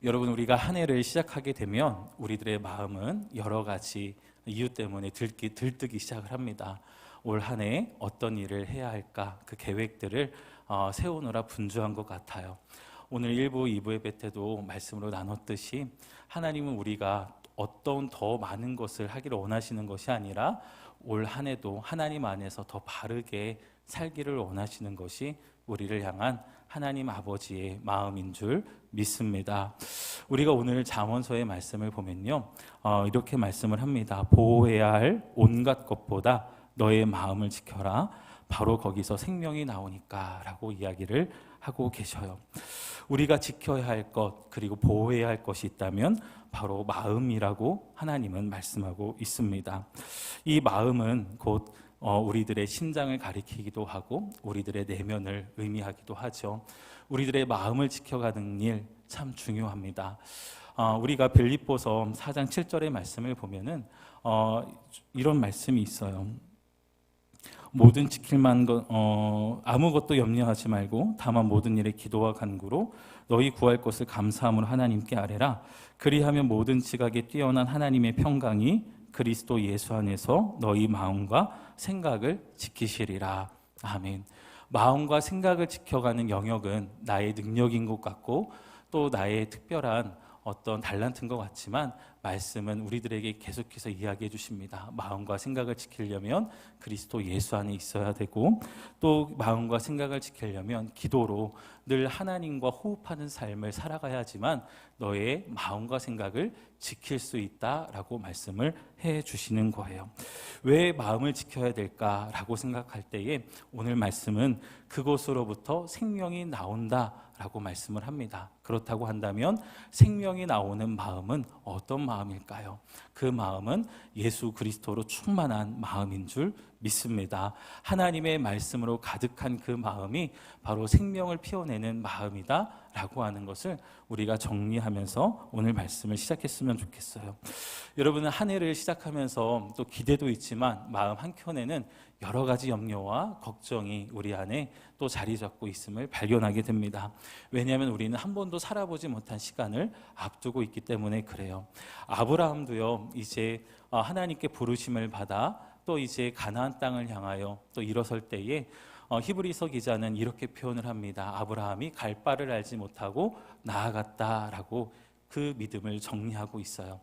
여러분, 우리가 한 해를 시작하게 되면 우리들의 마음은 여러 가지 이유 때문에 들뜨기 시작을 합니다. 올 한 해 어떤 일을 해야 할까, 그 계획들을 세우느라 분주한 것 같아요. 오늘 1부, 2부 예배 때도 말씀으로 나눴듯이 하나님은 우리가 어떤 더 많은 것을 하기를 원하시는 것이 아니라 올 한 해도 하나님 안에서 더 바르게 살기를 원하시는 것이 우리를 향한 하나님 아버지의 마음인 줄 믿습니다. 우리가 오늘 잠언서의 말씀을 보면요, 이렇게 말씀을 합니다. 보호해야 할 온갖 것보다 너의 마음을 지켜라. 바로 거기서 생명이 나오니까 라고 이야기를 하고 계셔요. 우리가 지켜야 할 것, 그리고 보호해야 할 것이 있다면 바로 마음이라고 하나님은 말씀하고 있습니다. 이 마음은 곧 우리들의 심장을 가리키기도 하고 우리들의 내면을 의미하기도 하죠. 우리들의 마음을 지켜가는 일 참 중요합니다. 우리가 빌립보서 4장 7절의 말씀을 보면은 이런 말씀이 있어요. 모든 지킬 만한 것, 아무것도 염려하지 말고 다만 모든 일에 기도와 간구로 너희 구할 것을 감사함으로 하나님께 아뢰라. 그리하면 모든 지각에 뛰어난 하나님의 평강이 그리스도 예수 안에서 너희 마음과 생각을 지키시리라. 아멘. 마음과 생각을 지켜가는 영역은 나의 능력인 것 같고 또 나의 특별한 어떤 달란트인 것 같지만 말씀은 우리들에게 계속해서 이야기해 주십니다. 마음과 생각을 지키려면 그리스도 예수 안에 있어야 되고, 또 마음과 생각을 지키려면 기도로 늘 하나님과 호흡하는 삶을 살아가야 하지만 너의 마음과 생각을 지킬 수 있다라고 말씀을 해 주시는 거예요. 왜 마음을 지켜야 될까라고 생각할 때에 오늘 말씀은 그곳으로부터 생명이 나온다라고 말씀을 합니다. 그렇다고 한다면 생명이 나오는 마음은 어떤 마음일까요? 그 마음은 예수 그리스도로 충만한 마음인 줄 믿습니다. 하나님의 말씀으로 가득한 그 마음이 바로 생명을 피워내는 마음이다 라고 하는 것을 우리가 정리하면서 오늘 말씀을 시작했으면 좋겠어요. 여러분은 한 해를 시작하면서 또 기대도 있지만 마음 한켠에는 여러 가지 염려와 걱정이 우리 안에 또 자리 잡고 있음을 발견하게 됩니다. 왜냐하면 우리는 한 번도 살아보지 못한 시간을 앞두고 있기 때문에 그래요. 아브라함도요, 이제 하나님께 부르심을 받아 또 이제 가나안 땅을 향하여 또 일어설 때에 히브리서 기자는 이렇게 표현을 합니다. 아브라함이 갈 바를 알지 못하고 나아갔다라고 그 믿음을 정리하고 있어요.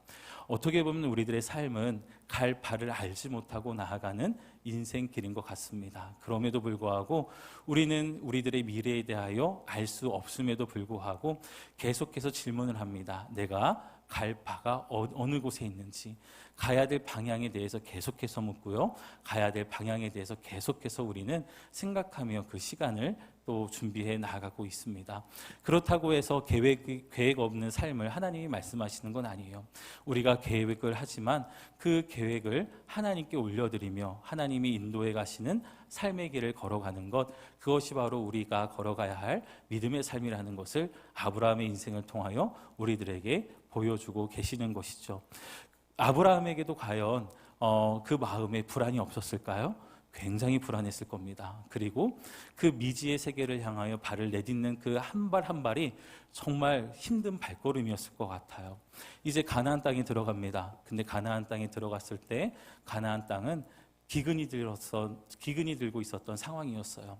어떻게 보면 우리들의 삶은 갈 바를 알지 못하고 나아가는 인생길인 것 같습니다. 그럼에도 불구하고 우리는 우리들의 미래에 대하여 알 수 없음에도 불구하고 계속해서 질문을 합니다. 내가 갈 바가 어느 곳에 있는지, 가야 될 방향에 대해서 계속해서 묻고요. 가야 될 방향에 대해서 계속해서 우리는 생각하며 그 시간을 또 준비해 나가고 있습니다. 그렇다고 해서 계획 없는 삶을 하나님이 말씀하시는 건 아니에요. 우리가 계획을 하지만 그 계획을 하나님께 올려드리며 하나님이 인도해 가시는 삶의 길을 걸어가는 것, 그것이 바로 우리가 걸어가야 할 믿음의 삶이라는 것을 아브라함의 인생을 통하여 우리들에게 보여주고 계시는 것이죠. 아브라함에게도 과연 그 마음에 불안이 없었을까요? 굉장히 불안했을 겁니다. 그리고 그 미지의 세계를 향하여 발을 내딛는 그 한 발 한 발이 정말 힘든 발걸음이었을 것 같아요. 이제 가나안 땅에 들어갑니다. 근데 가나안 땅에 들어갔을 때 가나안 땅은 기근이 들고 있었던 상황이었어요.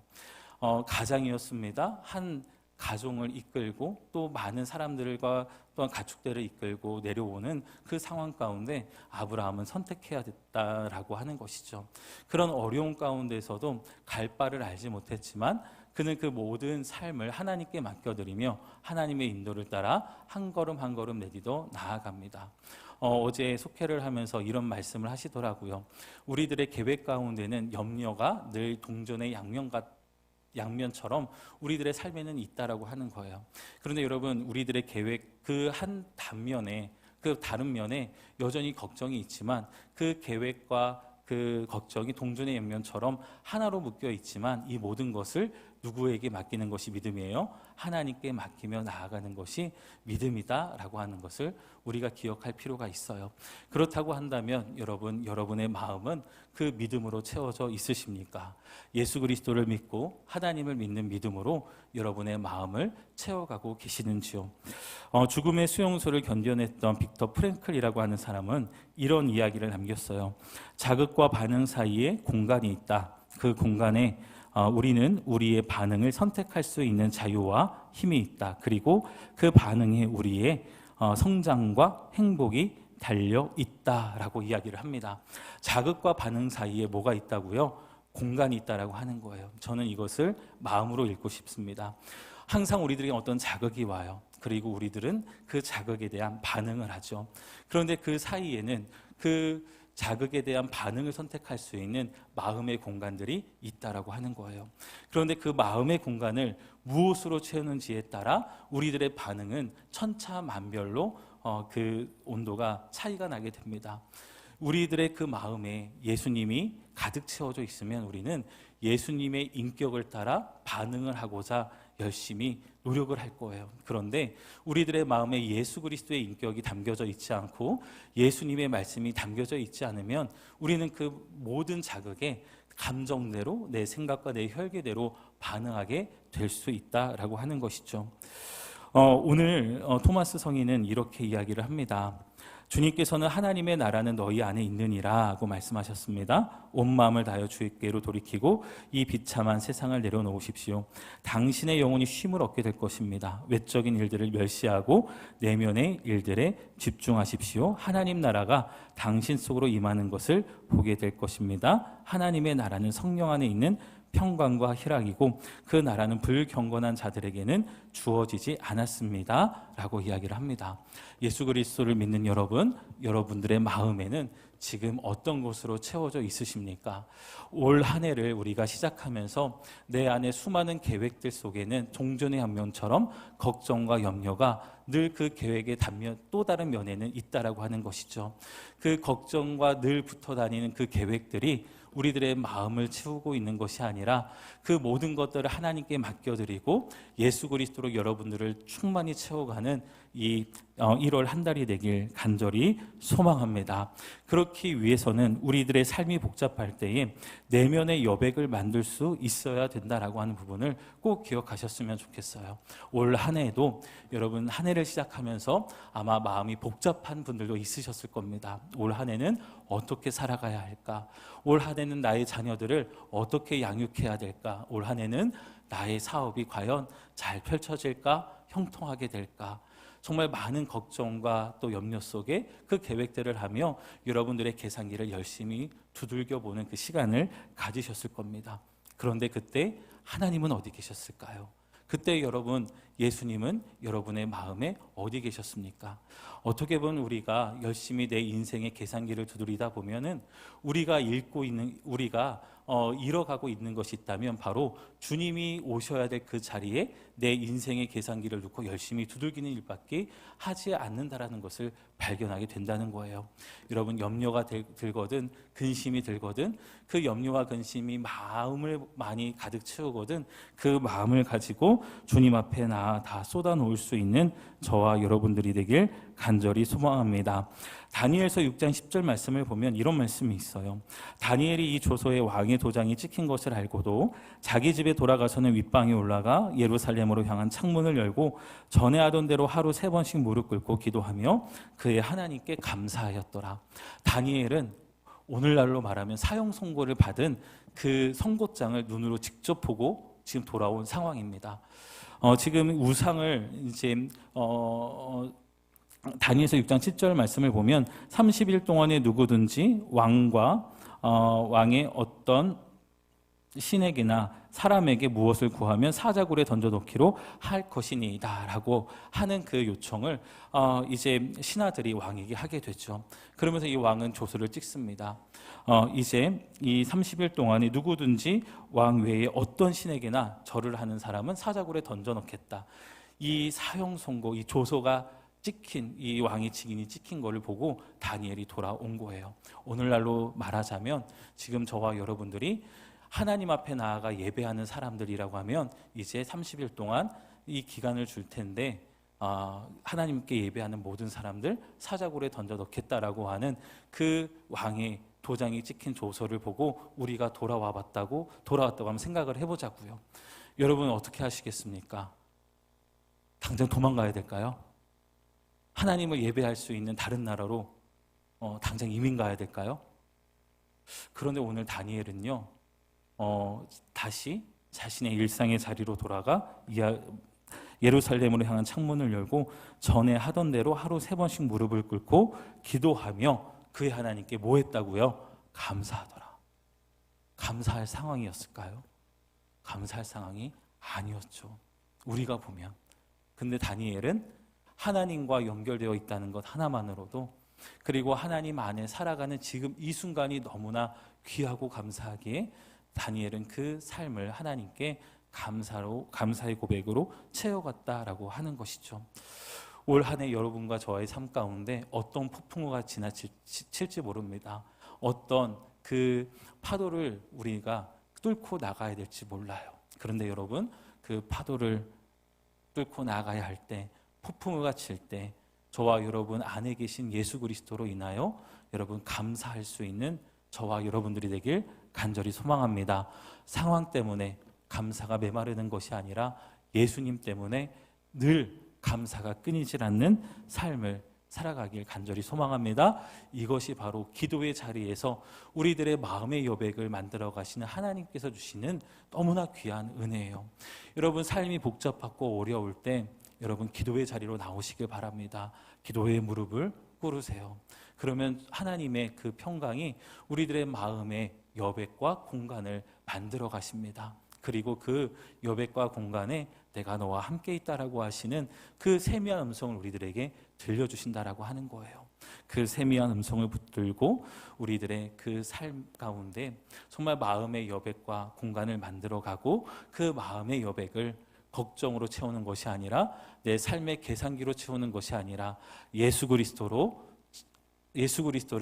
가장이었습니다. 한 가족을 이끌고 또 많은 사람들과 또한 가축들을 이끌고 내려오는 그 상황 가운데 아브라함은 선택해야 됐다라고 하는 것이죠. 그런 어려운 가운데서도 갈 바를 알지 못했지만 그는 그 모든 삶을 하나님께 맡겨드리며 하나님의 인도를 따라 한 걸음 한 걸음 내딛어 나아갑니다. 어제 속회를 하면서 이런 말씀을 하시더라고요. 우리들의 계획 가운데는 염려가 늘 동전의 양면처럼 우리들의 삶에는 있다라고 하는 거예요. 그런데 여러분, 우리들의 계획 그 한 단면에, 그 다른 면에 여전히 걱정이 있지만 그 계획과 그 걱정이 동전의 양면처럼 하나로 묶여 있지만 이 모든 것을 누구에게 맡기는 것이 믿음이에요? 하나님께 맡기며 나아가는 것이 믿음이다라고 하는 것을 우리가 기억할 필요가 있어요. 그렇다고 한다면 여러분의 마음은 그 믿음으로 채워져 있으십니까? 예수 그리스도를 믿고 하나님을 믿는 믿음으로 여러분의 마음을 채워가고 계시는지요? 죽음의 수용소를 견뎌냈던 빅터 프랭클이라고 하는 사람은 이런 이야기를 남겼어요. 자극과 반응 사이에 공간이 있다. 그 공간에 우리는 우리의 반응을 선택할 수 있는 자유와 힘이 있다. 그리고 그 반응에 우리의 성장과 행복이 달려 있다라고 이야기를 합니다. 자극과 반응 사이에 뭐가 있다고요? 공간이 있다라고 하는 거예요. 저는 이것을 마음으로 읽고 싶습니다. 항상 우리들에게 어떤 자극이 와요. 그리고 우리들은 그 자극에 대한 반응을 하죠. 그런데 그 사이에는 그 자극에 대한 반응을 선택할 수 있는 마음의 공간들이 있다라고 하는 거예요. 그런데 그 마음의 공간을 무엇으로 채우는지에 따라 우리들의 반응은 천차만별로 그 온도가 차이가 나게 됩니다. 우리들의 그 마음에 예수님이 가득 채워져 있으면 우리는 예수님의 인격을 따라 반응을 하고자 열심히 노력을 할 거예요. 그런데 우리들의 마음에 예수 그리스도의 인격이 담겨져 있지 않고 예수님의 말씀이 담겨져 있지 않으면 우리는 그 모든 자극에 감정대로 내 생각과 내 혈기대로 반응하게 될 수 있다라고 하는 것이죠. 오늘 토마스 성인은 이렇게 이야기를 합니다. 주님께서는 하나님의 나라는 너희 안에 있느니라고 말씀하셨습니다. 온 마음을 다하여 주께로 돌이키고 이 비참한 세상을 내려놓으십시오. 당신의 영혼이 쉼을 얻게 될 것입니다. 외적인 일들을 멸시하고 내면의 일들에 집중하십시오. 하나님 나라가 당신 속으로 임하는 것을 보게 될 것입니다. 하나님의 나라는 성령 안에 있는 평강과 희락이고 그 나라는 불경건한 자들에게는 주어지지 않았습니다 라고 이야기를 합니다. 예수 그리스도를 믿는 여러분들의 마음에는 지금 어떤 것으로 채워져 있으십니까? 올 한 해를 우리가 시작하면서 내 안에 수많은 계획들 속에는 동전의 한 면처럼 걱정과 염려가 늘 그 계획의 단면 또 다른 면에는 있다라고 하는 것이죠. 그 걱정과 늘 붙어 다니는 그 계획들이 우리들의 마음을 채우고 있는 것이 아니라 그 모든 것들을 하나님께 맡겨드리고 예수 그리스도로 여러분들을 충만히 채워가는 이 1월 한 달이 되길 간절히 소망합니다. 그렇기 위해서는 우리들의 삶이 복잡할 때에 내면의 여백을 만들 수 있어야 된다라고 하는 부분을 꼭 기억하셨으면 좋겠어요. 올 한 해에도 여러분 한 해를 시작하면서 아마 마음이 복잡한 분들도 있으셨을 겁니다. 올 한 해는 어떻게 살아가야 할까? 올 한 해는 나의 자녀들을 어떻게 양육해야 될까? 올 한 해는 나의 사업이 과연 잘 펼쳐질까? 형통하게 될까? 정말 많은 걱정과 또 염려 속에 그 계획들을 하며 여러분들의 계산기를 열심히 두들겨 보는 그 시간을 가지셨을 겁니다. 그런데 그때 하나님은 어디 계셨을까요? 그때 예수님은 여러분의 마음에 어디 계셨습니까? 어떻게 보면 우리가 열심히 내 인생의 계산기를 두드리다 보면은 우리가 잃어가고 있는 것이 있다면 바로 주님이 오셔야 될 그 자리에 내 인생의 계산기를 놓고 열심히 두들기는 일밖에 하지 않는다라는 것을 발견하게 된다는 거예요. 여러분 염려가 들거든 근심이 들거든 그 염려와 근심이 마음을 많이 가득 채우거든 그 마음을 가지고 주님 앞에 다 쏟아놓을 수 있는 저와 여러분들이 되길 간절히 소망합니다. 다니엘서 6장 10절 말씀을 보면 이런 말씀이 있어요. 다니엘이 이 조서에 왕의 도장이 찍힌 것을 알고도 자기 집에 돌아가서는 윗방에 올라가 예루살렘으로 향한 창문을 열고 전에 하던 대로 하루 3번씩 무릎 꿇고 기도하며 그의 하나님께 감사하였더라. 다니엘은 오늘날로 말하면 사형 선고를 받은 그 선고장을 눈으로 직접 보고 지금 돌아온 상황입니다. 지금 우상을 이제 다니엘서 6장 7절 말씀을 보면 30일 동안에 누구든지 왕의 어떤 신에게나 사람에게 무엇을 구하면 사자굴에 던져놓기로 할 것이니이다 라고 하는 그 요청을 이제 신하들이 왕에게 하게 되죠. 그러면서 이 왕은 조서를 찍습니다. 이제 이 30일 동안에 누구든지 왕 외에 어떤 신에게나 절을 하는 사람은 사자굴에 던져놓겠다. 이 사형 선고, 이 조서가 찍힌 이 왕의 증인이 찍힌 것을 보고 다니엘이 돌아온 거예요. 오늘날로 말하자면 지금 저와 여러분들이 하나님 앞에 나아가 예배하는 사람들이라고 하면 이제 30일 동안 이 기간을 줄 텐데 하나님께 예배하는 모든 사람들 사자굴에 던져 넣겠다라고 하는 그 왕의 도장이 찍힌 조서를 보고 우리가 돌아왔다고 한번 생각을 해보자고요. 여러분 어떻게 하시겠습니까? 당장 도망가야 될까요? 하나님을 예배할 수 있는 다른 나라로 당장 이민 가야 될까요? 그런데 오늘 다니엘은요, 다시 자신의 일상의 자리로 돌아가 예루살렘으로 향한 창문을 열고 전에 하던 대로 하루 3번씩 무릎을 꿇고 기도하며 그의 하나님께 뭐 했다고요? 감사하더라. 감사할 상황이었을까요? 감사할 상황이 아니었죠. 우리가 보면. 근데 다니엘은 하나님과 연결되어 있다는 것 하나만으로도, 그리고 하나님 안에 살아가는 지금 이 순간이 너무나 귀하고 감사하기에 다니엘은 그 삶을 하나님께 감사의 고백으로 채워갔다라고 하는 것이죠. 올 한 해 여러분과 저의 삶 가운데 어떤 폭풍우가 지나칠지 모릅니다. 어떤 그 파도를 우리가 뚫고 나가야 될지 몰라요. 그런데 여러분, 그 파도를 뚫고 나가야 할 때, 폭풍우가 칠 때 저와 여러분 안에 계신 예수 그리스도로 인하여 여러분 감사할 수 있는 저와 여러분들이 되길 간절히 소망합니다. 상황 때문에 감사가 메마르는 것이 아니라 예수님 때문에 늘 감사가 끊이질 않는 삶을 살아가길 간절히 소망합니다. 이것이 바로 기도의 자리에서 우리들의 마음의 여백을 만들어 가시는 하나님께서 주시는 너무나 귀한 은혜예요. 여러분 삶이 복잡하고 어려울 때 여러분 기도의 자리로 나오시길 바랍니다. 기도의 무릎을 꿇으세요. 그러면 하나님의 그 평강이 우리들의 마음의 여백과 공간을 만들어 가십니다. 그리고 그 여백과 공간에 내가 너와 함께 있다라고 하시는 그 세미한 음성을 우리들에게 들려주신다라고 하는 거예요. 그 세미한 음성을 붙들고 우리들의 그 삶 가운데 정말 마음의 여백과 공간을 만들어가고 그 마음의 여백을 걱정으로 채우는 것이 아니라 내 삶의 계산기로 채우는 것이 아니라 예수 그리스도를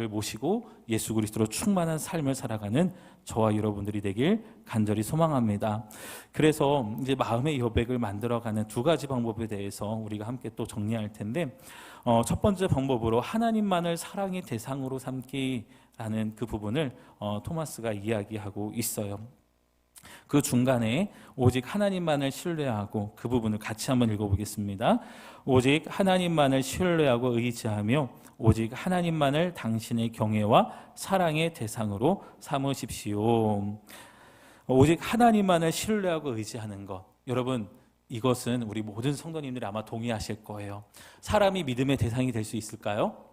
모시고 예수 그리스도로 충만한 삶을 살아가는 저와 여러분들이 되길 간절히 소망합니다. 그래서 이제 마음의 여백을 만들어가는 2가지 방법에 대해서 우리가 함께 또 정리할 텐데, 첫 번째 방법으로 하나님만을 사랑의 대상으로 삼기라는 그 부분을 토마스가 이야기하고 있어요. 그 중간에 오직 하나님만을 신뢰하고, 그 부분을 같이 한번 읽어보겠습니다. 오직 하나님만을 신뢰하고 의지하며 오직 하나님만을 당신의 경외와 사랑의 대상으로 삼으십시오. 오직 하나님만을 신뢰하고 의지하는 것, 여러분 이것은 우리 모든 성도님들이 아마 동의하실 거예요. 사람이 믿음의 대상이 될 수 있을까요?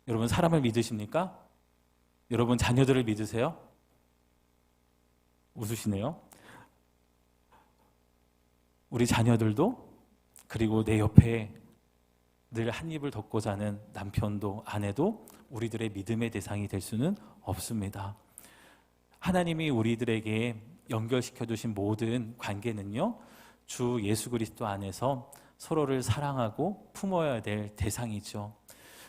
여러분 사람을 믿으십니까? 여러분 자녀들을 믿으세요? 웃으시네요. 우리 자녀들도, 그리고 내 옆에 늘 한 입을 덮고 자는 남편도 아내도 우리들의 믿음의 대상이 될 수는 없습니다. 하나님이 우리들에게 연결시켜 주신 모든 관계는요, 주 예수 그리스도 안에서 서로를 사랑하고 품어야 될 대상이죠.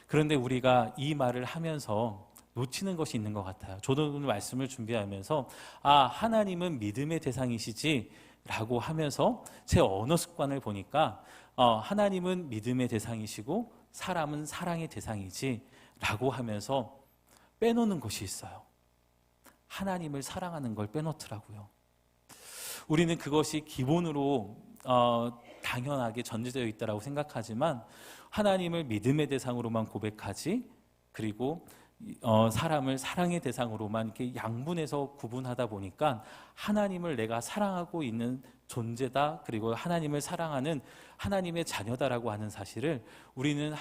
그런데 우리가 이 말을 하면서 놓치는 것이 있는 것 같아요. 저도 오늘 말씀을 준비하면서 하나님은 믿음의 대상이시지 라고 하면서 제 언어 습관을 보니까 하나님은 믿음의 대상이시고 사람은 사랑의 대상이지 라고 하면서 빼놓는 것이 있어요. 하나님을 사랑하는 걸 빼놓더라고요. 우리는 그것이 기본으로 당연하게 전제되어 있다고 생각하지만 하나님을 믿음의 대상으로만 고백하지, 그리고 사람을 사랑의 대상으로만 이렇게 양분해서 구분하다 보니까 하나님을 내가 사랑하고 있는 존재다, 그리고 하나님을 사랑하는 하나님의 자녀다라고 하는 사실을 우리는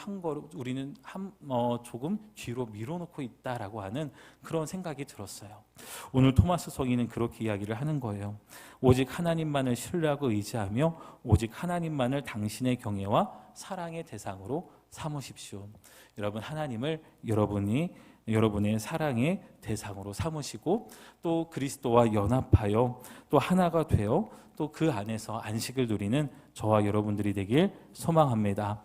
조금 뒤로 밀어놓고 있다라고 하는 그런 생각이 들었어요. 오늘 토마스 성인은 그렇게 이야기를 하는 거예요. 오직 하나님만을 신뢰하고 의지하며 오직 하나님만을 당신의 경외와 사랑의 대상으로 삼으십시오. 여러분 하나님을 여러분의 사랑의 대상으로 삼으시고 또 그리스도와 연합하여 또 하나가 되어 또 그 안에서 안식을 누리는 저와 여러분들이 여러분들이 되길 소망합니다.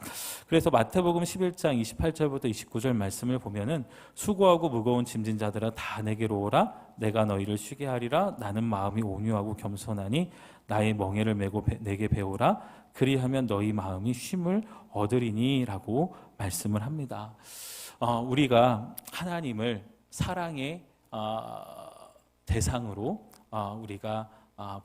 그래서 마태복음 11장 28절부터 29절 말씀을 보면은 수고하고 무거운 짐진 자들아 다 내게로 오라 내가 너희를 쉬게 하리라 나는 마음이 온유하고 겸손하니 나의 멍에를 메고 내게 배우라 그리하면 너희 마음이 쉼을 얻으리니라고 말씀을 합니다. 우리가 하나님을 사랑의 대상으로 우리가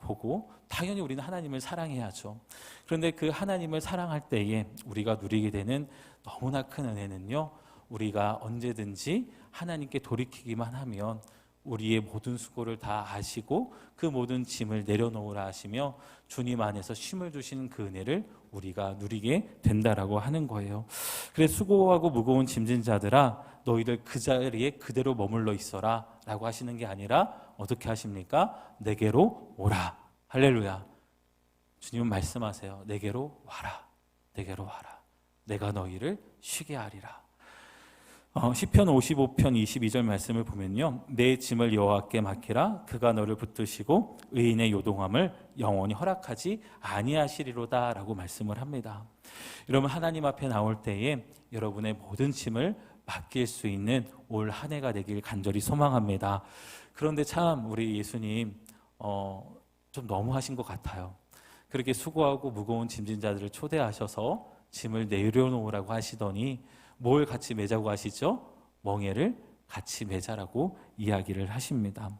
보고 당연히 우리는 하나님을 사랑해야죠. 그런데 그 하나님을 사랑할 때에 우리가 누리게 되는 너무나 큰 은혜는요, 우리가 언제든지 하나님께 돌이키기만 하면 우리의 모든 수고를 다 아시고 그 모든 짐을 내려놓으라 하시며 주님 안에서 쉼을 주시는 그 은혜를 우리가 누리게 된다라고 하는 거예요. 그래서 수고하고 무거운 짐진 자들아 너희들 그 자리에 그대로 머물러 있어라 라고 하시는 게 아니라 어떻게 하십니까? 내게로 오라. 할렐루야. 주님은 말씀하세요. 내게로 와라. 내게로 와라. 내가 너희를 쉬게 하리라. 시편 55편 22절 말씀을 보면요, 내 짐을 여호와께 맡기라 그가 너를 붙드시고 의인의 요동함을 영원히 허락하지 아니하시리로다 라고 말씀을 합니다. 여러분 하나님 앞에 나올 때에 여러분의 모든 짐을 맡길 수 있는 올 한 해가 되길 간절히 소망합니다. 그런데 참 우리 예수님 좀 너무하신 것 같아요. 그렇게 수고하고 무거운 짐진 자들을 초대하셔서 짐을 내려놓으라고 하시더니 뭘 같이 매자고 하시죠? 멍에를 같이 매자라고 이야기를 하십니다.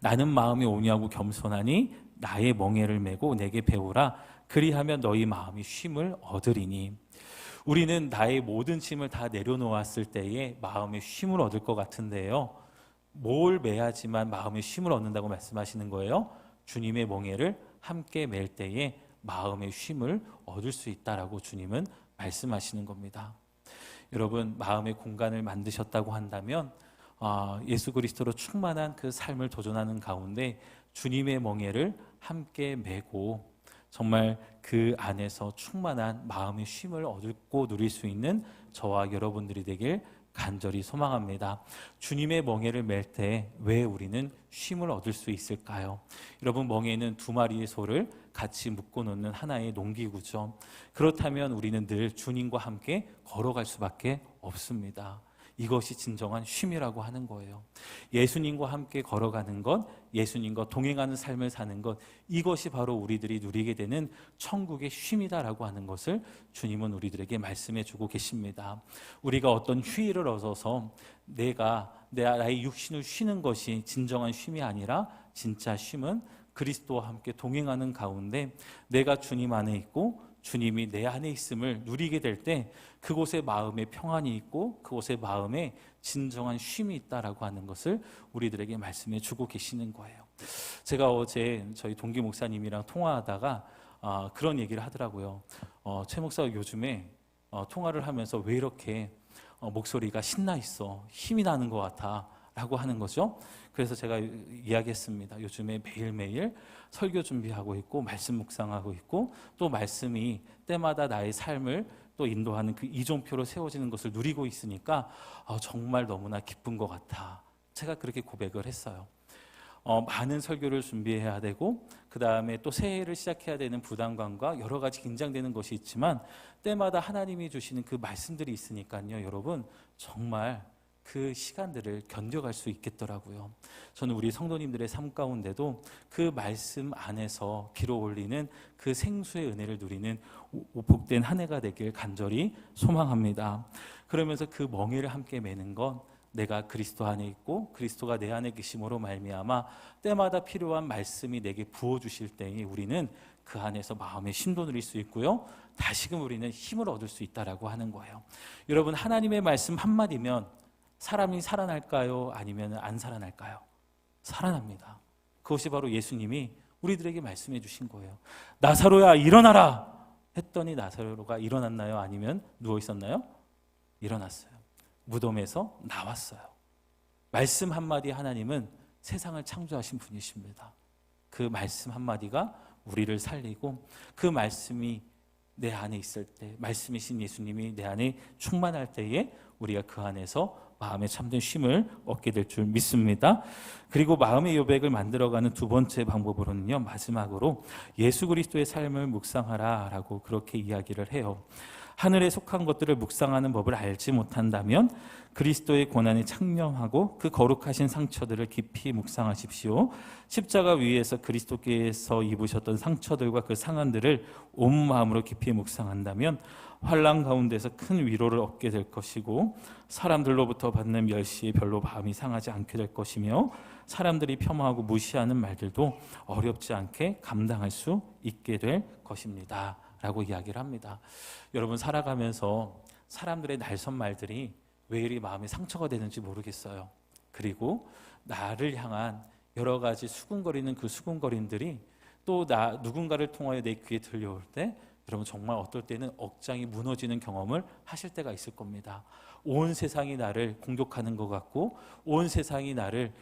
나는 마음이 온유하고 겸손하니 나의 멍에를 메고 내게 배우라 그리하면 너희 마음이 쉼을 얻으리니. 우리는 나의 모든 짐을 다 내려놓았을 때에 마음의 쉼을 얻을 것 같은데요, 뭘 매야지만 마음의 쉼을 얻는다고 말씀하시는 거예요? 주님의 멍에를 함께 맬 때에 마음의 쉼을 얻을 수 있다라고 주님은 말씀하시는 겁니다. 여러분 마음의 공간을 만드셨다고 한다면 예수 그리스도로 충만한 그 삶을 도전하는 가운데 주님의 멍에를 함께 메고 정말 그 안에서 충만한 마음의 쉼을 얻고 누릴 수 있는 저와 여러분들이 되길 간절히 소망합니다. 주님의 멍에를 맬 때 왜 우리는 쉼을 얻을 수 있을까요? 여러분 멍에는 두 마리의 소를 같이 묶어 놓는 하나의 농기구죠. 그렇다면 우리는 늘 주님과 함께 걸어갈 수밖에 없습니다. 이것이 진정한 쉼이라고 하는 거예요. 예수님과 함께 걸어가는 것, 예수님과 동행하는 삶을 사는 것, 이것이 바로 우리들이 누리게 되는 천국의 쉼이다라고 하는 것을 주님은 우리들에게 말씀해 주고 계십니다. 우리가 어떤 휴일을 얻어서 나의 육신을 쉬는 것이 진정한 쉼이 아니라 진짜 쉼은 그리스도와 함께 동행하는 가운데 내가 주님 안에 있고 주님이 내 안에 있음을 누리게 될 때 그곳에 마음에 평안이 있고 그곳에 마음에 진정한 쉼이 있다라고 하는 것을 우리들에게 말씀해 주고 계시는 거예요. 제가 어제 저희 동기 목사님이랑 통화하다가 그런 얘기를 하더라고요. 최 목사가 요즘에 통화를 하면서 왜 이렇게 목소리가 신나 있어, 힘이 나는 것 같아 라고 하는 거죠. 그래서 제가 이야기했습니다. 요즘에 매일매일 설교 준비하고 있고 말씀 묵상하고 있고 또 말씀이 때마다 나의 삶을 또 인도하는 그 이종표로 세워지는 것을 누리고 있으니까 정말 너무나 기쁜 것 같아. 제가 그렇게 고백을 했어요. 많은 설교를 준비해야 되고 그 다음에 또 새해를 시작해야 되는 부담감과 여러 가지 긴장되는 것이 있지만 때마다 하나님이 주시는 그 말씀들이 있으니까요, 여러분 정말 그 시간들을 견뎌갈 수 있겠더라고요. 저는 우리 성도님들의 삶 가운데도 그 말씀 안에서 길어 올리는 그 생수의 은혜를 누리는 복된 한 해가 되길 간절히 소망합니다. 그러면서 그 멍에를 함께 매는 건 내가 그리스도 안에 있고 그리스도가 내 안에 계심으로 말미암아 때마다 필요한 말씀이 내게 부어주실 때에 우리는 그 안에서 마음의 쉼도 누릴 수 있고요, 다시금 우리는 힘을 얻을 수 있다라고 하는 거예요. 여러분 하나님의 말씀 한마디면 사람이 살아날까요? 아니면 안 살아날까요? 살아납니다. 그것이 바로 예수님이 우리들에게 말씀해 주신 거예요. 나사로야 일어나라 했더니 나사로가 일어났나요? 아니면 누워 있었나요? 일어났어요. 무덤에서 나왔어요. 말씀 한마디 하나님은 세상을 창조하신 분이십니다. 그 말씀 한마디가 우리를 살리고 그 말씀이 내 안에 있을 때, 말씀이신 예수님이 내 안에 충만할 때에 우리가 그 안에서 마음에 참된 쉼을 얻게 될 줄 믿습니다. 그리고 마음의 여백을 만들어가는 두 번째 방법으로는요, 마지막으로 예수 그리스도의 삶을 묵상하라라고 그렇게 이야기를 해요. 하늘에 속한 것들을 묵상하는 법을 알지 못한다면 그리스도의 고난에 창념하고 그 거룩하신 상처들을 깊이 묵상하십시오. 십자가 위에서 그리스도께서 입으셨던 상처들과 그 상흔들을 온 마음으로 깊이 묵상한다면 환난 가운데서 큰 위로를 얻게 될 것이고, 사람들로부터 받는 멸시에 별로 마음이 상하지 않게 될 것이며, 사람들이 폄하하고 무시하는 말들도 어렵지 않게 감당할 수 있게 될 것입니다 라고 이야기를 합니다. 여러분, 살아가면서 사람들의 날선 말들이 왜 이리 마음에 상처가 되는지 모르겠어요. 그리고 나를 향한 여러 가지 수군거리는 그 수군거림들이 또 누군가를 통하여 내 귀에 들려올 때, 여러분 정말 어떨 때는 억장이 무너지는 경험을 하실 때가 있을 겁니다. 온 세상이 나를 공격하는 것 같고, 온 세상이 나를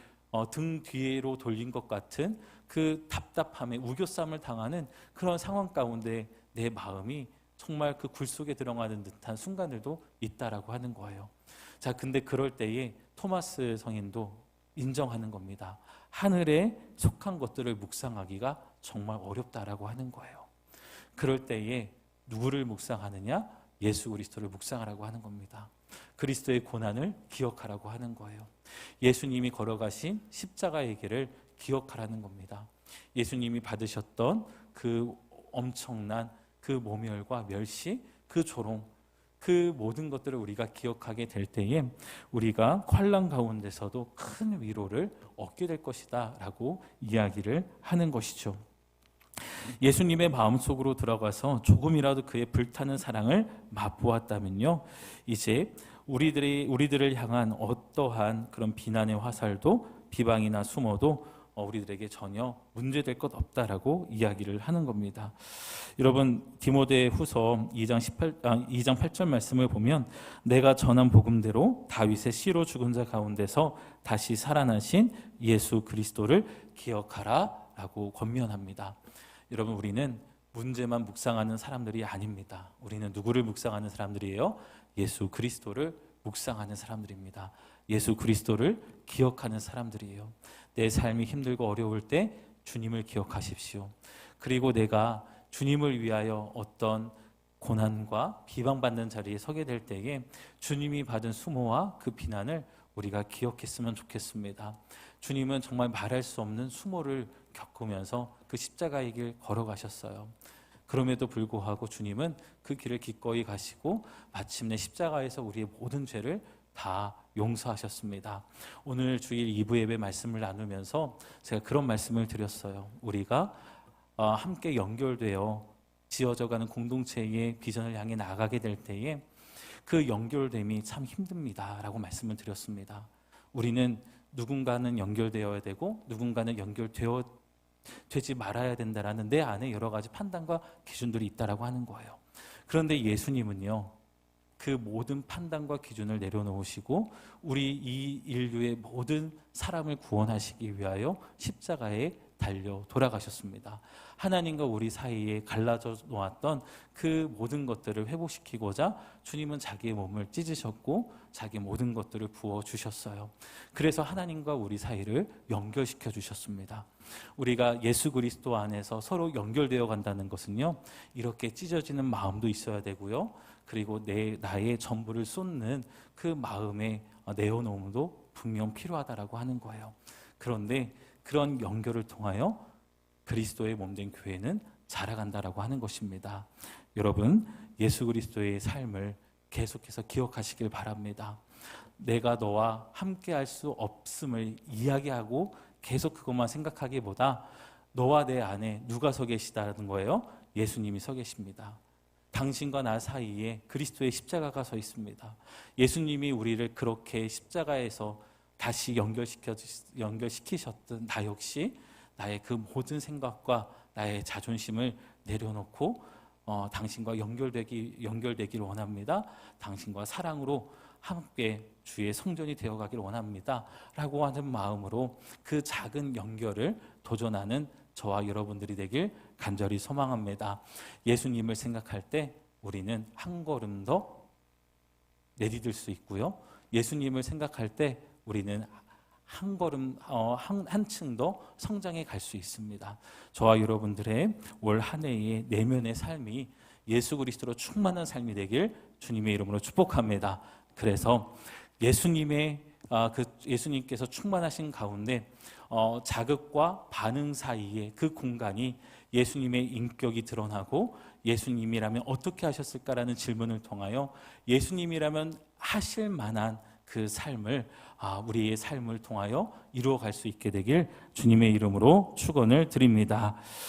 등 뒤로 돌린 것 같은 그 답답함에 우겨쌈을 당하는 그런 상황 가운데 내 마음이 정말 그 굴 속에 들어가는 듯한 순간들도 있다라고 하는 거예요. 자, 근데 그럴 때에 토마스 성인도 인정하는 겁니다. 하늘에 속한 것들을 묵상하기가 정말 어렵다라고 하는 거예요. 그럴 때에 누구를 묵상하느냐? 예수 그리스도를 묵상하라고 하는 겁니다. 그리스도의 고난을 기억하라고 하는 거예요. 예수님이 걸어가신 십자가의 길을 기억하라는 겁니다. 예수님이 받으셨던 그 엄청난 그 모멸과 멸시, 그 조롱, 그 모든 것들을 우리가 기억하게 될 때에 우리가 환난 가운데서도 큰 위로를 얻게 될 것이다 라고 이야기를 하는 것이죠. 예수님의 마음속으로 들어가서 조금이라도 그의 불타는 사랑을 맛보았다면요, 이제 우리들을 향한 어떠한 그런 비난의 화살도, 비방이나 수모도 우리들에게 전혀 문제될 것 없다라고 이야기를 하는 겁니다. 여러분, 디모데후서 2장 8절 말씀을 보면 내가 전한 복음대로 다윗의 씨로 죽은 자 가운데서 다시 살아나신 예수 그리스도를 기억하라라고 권면합니다. 여러분, 우리는 문제만 묵상하는 사람들이 아닙니다. 우리는 누구를 묵상하는 사람들이에요? 예수 그리스도를 묵상하는 사람들입니다. 예수 그리스도를 기억하는 사람들이에요. 내 삶이 힘들고 어려울 때 주님을 기억하십시오. 그리고 내가 주님을 위하여 어떤 고난과 비방받는 자리에 서게 될 때에 주님이 받은 수모와 그 비난을 우리가 기억했으면 좋겠습니다. 주님은 정말 말할 수 없는 수모를 겪으면서 그 십자가의 길 걸어가셨어요. 그럼에도 불구하고 주님은 그 길을 기꺼이 가시고 마침내 십자가에서 우리의 모든 죄를 다 용서하셨습니다. 오늘 주일 2부 예배 말씀을 나누면서 제가 그런 말씀을 드렸어요. 우리가 함께 연결되어 지어져가는 공동체의 비전을 향해 나아가게 될 때에 그 연결됨이 참 힘듭니다 라고 말씀을 드렸습니다. 우리는 누군가는 연결되어야 되고 누군가는 되지 말아야 된다라는 내 안에 여러 가지 판단과 기준들이 있다라고 하는 거예요. 그런데 예수님은요, 그 모든 판단과 기준을 내려놓으시고 우리 이 인류의 모든 사람을 구원하시기 위하여 십자가에 달려 돌아가셨습니다. 하나님과 우리 사이에 갈라져 놓았던 그 모든 것들을 회복시키고자 주님은 자기의 몸을 찢으셨고 자기 모든 것들을 부어주셨어요. 그래서 하나님과 우리 사이를 연결시켜 주셨습니다. 우리가 예수 그리스도 안에서 서로 연결되어 간다는 것은요, 이렇게 찢어지는 마음도 있어야 되고요, 그리고 나의 전부를 쏟는 그 마음의 내어놓음도 분명 필요하다라고 하는 거예요. 그런데 그런 연결을 통하여 그리스도의 몸된 교회는 자라간다라고 하는 것입니다. 여러분, 예수 그리스도의 삶을 계속해서 기억하시길 바랍니다. 내가 너와 함께 할 수 없음을 이야기하고 계속 그것만 생각하기보다 너와 내 안에 누가 서 계시다는 거예요? 예수님이 서 계십니다. 당신과 나 사이에 그리스도의 십자가가 서 있습니다. 예수님이 우리를 그렇게 십자가에서 다시 연결시키셨던 나 역시 나의 그 모든 생각과 나의 자존심을 내려놓고 당신과 연결되기를 원합니다. 당신과 사랑으로 함께 주의 성전이 되어가기를 원합니다 라고 하는 마음으로 그 작은 연결을 도전하는 저와 여러분들이 되길 간절히 소망합니다. 예수님을 생각할 때 우리는 한 걸음 더 내디딜 수 있고요, 예수님을 생각할 때 우리는 한 걸음 한층 더 성장해 갈 수 있습니다. 저와 여러분들의 올 한 해의 내면의 삶이 예수 그리스도로 충만한 삶이 되길 주님의 이름으로 축복합니다. 그래서 예수님께서 충만하신 가운데 자극과 반응 사이에 그 공간이 예수님의 인격이 드러나고 예수님이라면 어떻게 하셨을까라는 질문을 통하여 예수님이라면 하실 만한 그 삶을 우리의 삶을 통하여 이루어갈 수 있게 되길 주님의 이름으로 축원을 드립니다.